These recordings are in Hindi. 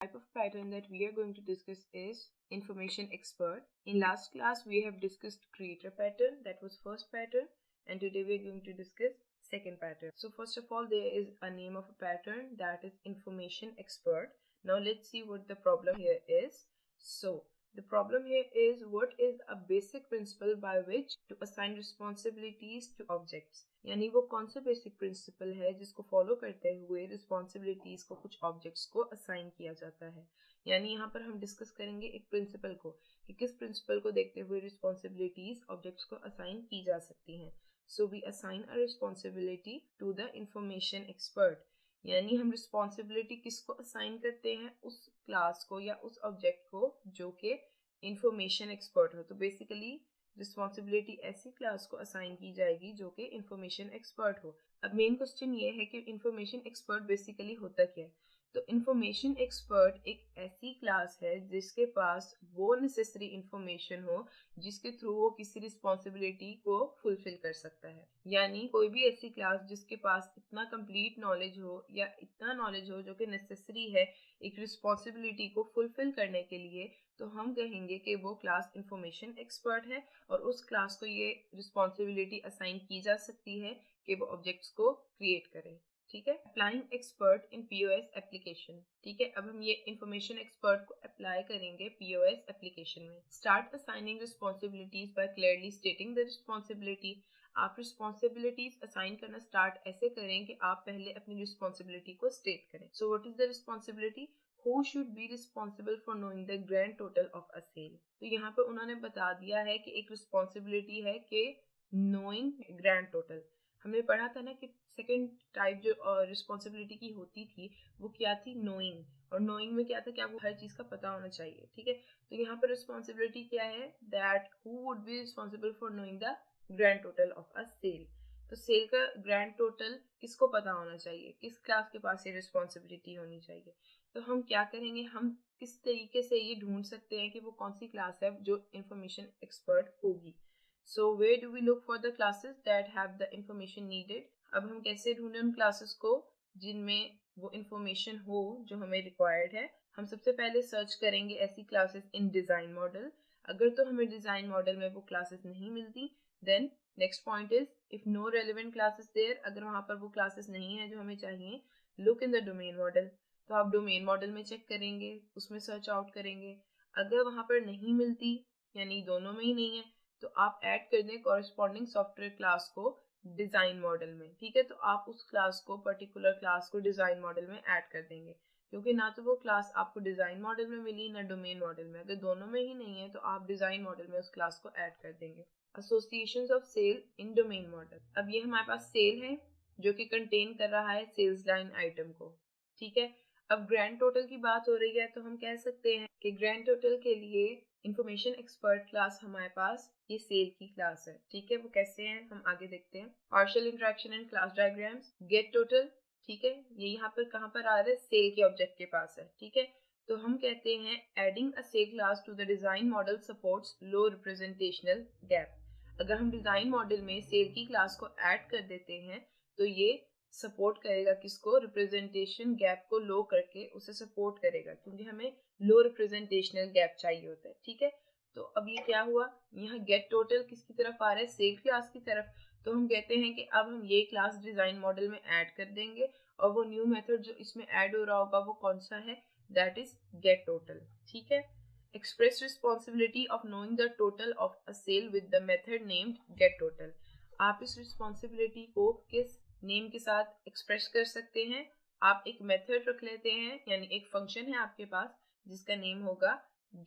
Type of pattern that we are going to discuss is information expert. In last class we have discussed creator pattern, that was first pattern, and today we are going to discuss second pattern. So first of all, there is a name of a pattern, that is information expert. Now let's see what the problem here is. So the problem here is, what is a basic principle by which to assign responsibilities to objects. यानी वो कौन सा बेसिक प्रिंसिपल है जिसको फॉलो करते हुए रिस्पॉन्सिबिलिटीज को कुछ ऑब्जेक्ट्स को असाइन किया जाता है. यानी यहाँ पर हम डिस्कस करेंगे एक प्रिंसिपल को कि किस प्रिंसिपल को देखते हुए रिस्पॉन्सिबिलिटीज ऑब्जेक्ट्स को असाइन की जा सकती हैं. So we assign a responsibility to the information expert. यानी हम रिस्पॉन्सिबिलिटी किसको असाइन करते हैं, उस क्लास को या उस ऑब्जेक्ट को जो कि इंफॉर्मेशन एक्सपर्ट हो. तो बेसिकली रिस्पॉन्सिबिलिटी ऐसी क्लास को असाइन की जाएगी जो कि इंफॉर्मेशन एक्सपर्ट हो. अब मेन क्वेश्चन ये है कि इंफॉर्मेशन एक्सपर्ट बेसिकली होता क्या है. तो इंफॉर्मेशन एक्सपर्ट एक ऐसी क्लास है जिसके पास वो नेसेसरी इंफॉर्मेशन हो जिसके थ्रू वो किसी रिस्पॉन्सिबिलिटी को फुलफिल कर सकता है. यानी कोई भी ऐसी क्लास जिसके पास इतना कंप्लीट नॉलेज हो या इतना नॉलेज हो जो कि नेसेसरी है एक रिस्पॉन्सिबिलिटी को फुलफिल करने के लिए, तो हम कहेंगे कि वो क्लास इंफॉर्मेशन एक्सपर्ट है और उस क्लास को ये रिस्पॉन्सिबिलिटी असाइन की जा सकती है कि वो ऑब्जेक्ट्स को क्रिएट करें. ठीक है. Applying expert in POS application. ठीक है, अब हम ये इंफॉर्मेशन एक्सपर्ट को अप्लाई करेंगे पीओएस एप्लीकेशन में. Start assigning responsibilities by clearly stating the responsibility. आप रिस्पॉन्सिबिलिटीज असाइन करना स्टार्ट ऐसे करें कि आप पहले अपनी रिस्पॉन्सिबिलिटी को स्टेट करें. So what is the responsibility? Who should be responsible for knowing the grand total of a sale? तो यहाँ पर उन्होंने बता दिया है कि एक रिस्पॉन्सिबिलिटी है कि knowing grand total. हमने पढ़ा था ना कि सेकेंड टाइप जो रिस्पॉन्सिबिलिटी की होती थी वो क्या थी, नोइंग. और नोइंग में क्या था कि आपको हर चीज का पता होना चाहिए. ठीक है, तो यहाँ पर रिस्पॉन्सिबिलिटी क्या है, that who would be responsible for knowing the grand total of a sale. तो सेल का ग्रैंड टोटल किसको पता होना चाहिए, किस क्लास के पास ये रिस्पॉन्सिबिलिटी होनी चाहिए. तो हम क्या करेंगे, हम किस तरीके से ये ढूंढ सकते हैं कि वो कौन सी क्लास है जो इंफॉर्मेशन एक्सपर्ट होगी. So where do we look for the classes that have the information needed? अब हम कैसे ढूंढें उन क्लासेस को जिनमें वो इंफॉर्मेशन हो जो हमें रिक्वायर्ड है. हम सबसे पहले सर्च करेंगे ऐसी क्लासेस इन डिजाइन मॉडल. अगर तो हमें डिजाइन मॉडल में वो क्लासेस नहीं मिलती, then next point is if no relevant classes there. अगर वहां पर वो क्लासेस नहीं है जो हमें चाहिए, look in the domain model. तो आप डोमेन मॉडल में चेक करेंगे, उसमें सर्च आउट करेंगे. अगर वहां पर नहीं मिलती, यानी दोनों में ही नहीं है, तो आप ऐड कर दें कॉरेस्पॉन्डिंग सॉफ्टवेयर क्लास को डिजाइन मॉडल में. ठीक है, तो आप उस क्लास को, पर्टिकुलर क्लास को डिजाइन मॉडल में ऐड कर देंगे, क्योंकि ना तो वो क्लास आपको डिजाइन मॉडल में मिली ना डोमेन मॉडल में. अगर दोनों में ही नहीं है तो आप डिजाइन मॉडल में उस क्लास को ऐड कर देंगे. Associations of sale in domain model. अब ये हमारे पास सेल है जो कि कंटेन कर रहा है सेल्स लाइन आइटम को. ठीक है, अब ग्रैंड टोटल की बात हो रही है तो हम कह सकते हैं कि ग्रैंड टोटल के लिए इंफॉर्मेशन एक्सपर्ट क्लास हमारे पास ये सेल की क्लास है. ठीक है, वो कैसे हैं हम आगे देखते हैं. Partial interaction and class diagrams. Gate total. ठीक है, ये यहाँ पर कहाँ पर आ रहा है, सेल के ऑब्जेक्ट के पास है. ठीक है, तो हम कहते हैं adding a sale class to the design model supports low representational gap. अगर हम डिजाइन मॉडल में सेल की क्लास को ऐड कर देते हैं तो ये सपोर्ट करेगा किसको, रिप्रेजेंटेशन गैप को लो करके उसे सपोर्ट करेगा, क्योंकि हमें लो रिप्रेजेंटेशनल गैप चाहिए होता है. ठीक है, तो अब ये क्या हुआ, यहाँ गेट टोटल किसकी तरफ आ रहा है, सेल क्लास की तरफ. तो हम कहते हैं कि अब हम ये क्लास डिजाइन मॉडल में ऐड कर देंगे और वो न्यू मेथड जो इसमें ऐड हो रहा होगा वो कौन सा है, दैट इज गेट टोटल. ठीक है, express responsibility of knowing the total of a sale with the method named get total. आप इस रिस्पॉन्सिबिलिटी को किस नेम के साथ एक्सप्रेस कर सकते हैं. आप एक मेथड रख लेते हैं, यानी एक फंक्शन है आपके पास जिसका नेम होगा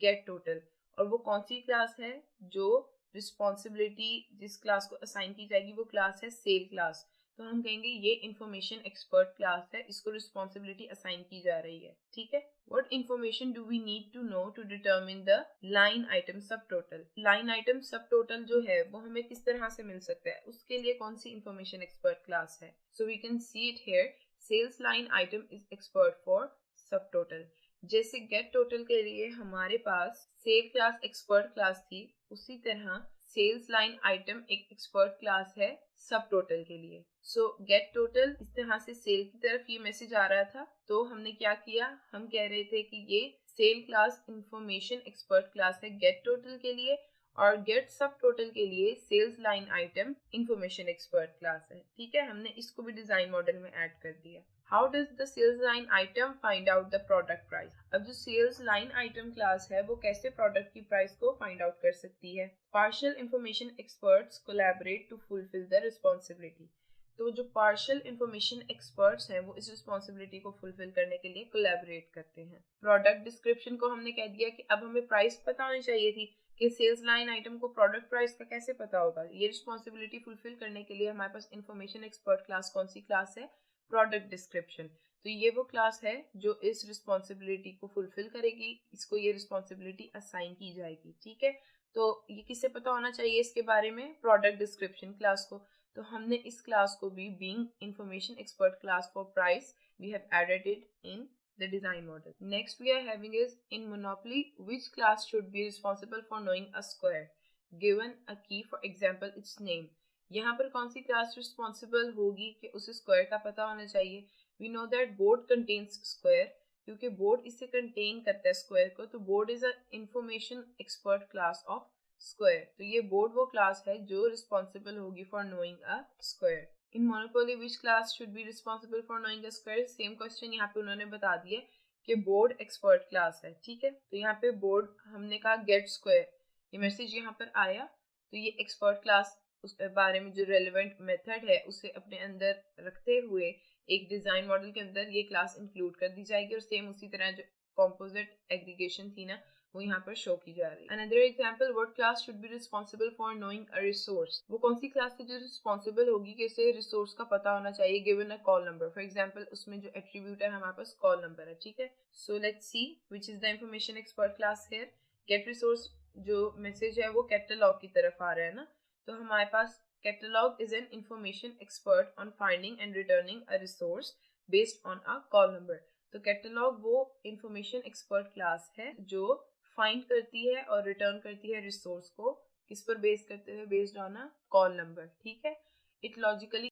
गेट टोटल, और वो कौन सी क्लास है, जो रिस्पॉन्सिबिलिटी जिस क्लास को असाइन की जाएगी वो क्लास है सेल क्लास. तो हम कहेंगे ये इंफॉर्मेशन एक्सपर्ट क्लास है, इसको रिस्पॉन्सिबिलिटी असाइन की जा रही है. ठीक है, What information do we need to know to determine the line item subtotal? Line item subtotal जो है वो हमें किस तरह से मिल सकता है, उसके लिए कौन सी information expert class है. So we can see it here. Sales line item is expert for subtotal. जैसे get total के लिए हमारे पास sale class expert class थी, उसी तरह सेल्स लाइन आइटम एक एक्सपर्ट क्लास है सब टोटल के लिए। सो गेट टोटल, इस तरह से सेल की तरफ ये मैसेज आ रहा था, तो हमने क्या किया, हम कह रहे थे कि ये sale class information expert class है गेट टोटल के लिए, और गेट सब टोटल के लिए sales line item information expert class है। ठीक है, हमने इसको भी डिजाइन मॉडल में ऐड कर दिया। How does the sales line item find out the product price? अब जो सेल्स लाइन आइटम क्लास है वो कैसे प्रोडक्ट की प्राइस को फाइंड आउट कर सकती है? Partial information experts collaborate to fulfil the responsibility. तो जो पार्शियल इंफॉर्मेशन एक्सपर्ट्स हैं वो इस रिस्पॉन्सिबिलिटी को फुलफिल करने के लिए कोलैबोरेट करते हैं। प्रोडक्ट डिस्क्रिप्शन को हमने कह दिया कि अब हमें प्राइस पता होनी चाहिए थी कि सेल्स लाइन आइटम को प्रोडक्ट प्राइस का कैसे पता होगा। ये रिस्पॉन्सिबिलिटी फुलफिल करने के लिए हमारे पास इंफॉर्मेशन एक्सपर्ट क्लास कौन सी क्लास है? Product description. तो ये वो क्लास है जो इस रिस्पॉन्सिबिलिटी को फुलफिल करेगी, इसको ये रिस्पॉन्सिबिलिटी असाइन की जाएगी। ठीक है, तो ये किससे पता होना चाहिए इसके बारे में? प्रोडक्ट डिस्क्रिप्शन क्लास को। तो हमने इस क्लास को भी being information expert class for price we have added it in the design model. Next we are having is in Monopoly, which class should be responsible for knowing a square given a key, for example its name? यहाँ पर कौन सी क्लास रिस्पॉन्सिबल होगी कि उसे स्क्वायर का पता होना चाहिए? We know that board contains square, क्योंकि बोर्ड इसे कंटेन करता है स्क्वायर को, तो board is a information expert class of square. तो ये बोर्ड वो क्लास है जो रिस्पॉन्सिबल होगी for knowing a square. In monopoly which class should be responsible for knowing a square? Same question यहाँ पे उन्होंने बता दिया कि बोर्ड एक्सपर्ट क्लास है। ठीक है, तो यहाँ पे बोर्ड हमने कहा गेट स्क्वायर, ये मैसेज यहाँ पर आया, तो ये एक्सपर्ट क्लास उस बारे में जो रेलेवेंट मेथड है उसे अपने अंदर रखते हुए एक डिजाइन मॉडल के अंदर ये क्लास इंक्लूड कर दी जाएगी, और सेम उसी तरह जो कॉम्पोजिट एग्रीगेशन थी ना वो यहाँ पर शो की जा रही है। Another example, what class should be responsible for knowing a resource? वो कौन सी क्लास है जो रिस्पॉन्सिबल होगी कि इसे रिसोर्स का पता होना चाहिए given a call number? For example उसमें जो एट्रीब्यूट है हमारे पास कॉल नंबर है। ठीक है, so let's see which is the information expert class here. Get resource जो मैसेज है वो कैटलॉग की तरफ आ रहा है ना, तो हमारे पास catalog is an information expert on finding and returning a resource based on a call number. तो कैटलॉग वो इंफॉर्मेशन एक्सपर्ट क्लास है जो फाइंड करती है और रिटर्न करती है रिसोर्स को, किस पर बेस करते हुए? Based on a call number. ठीक है, इट लॉजिकली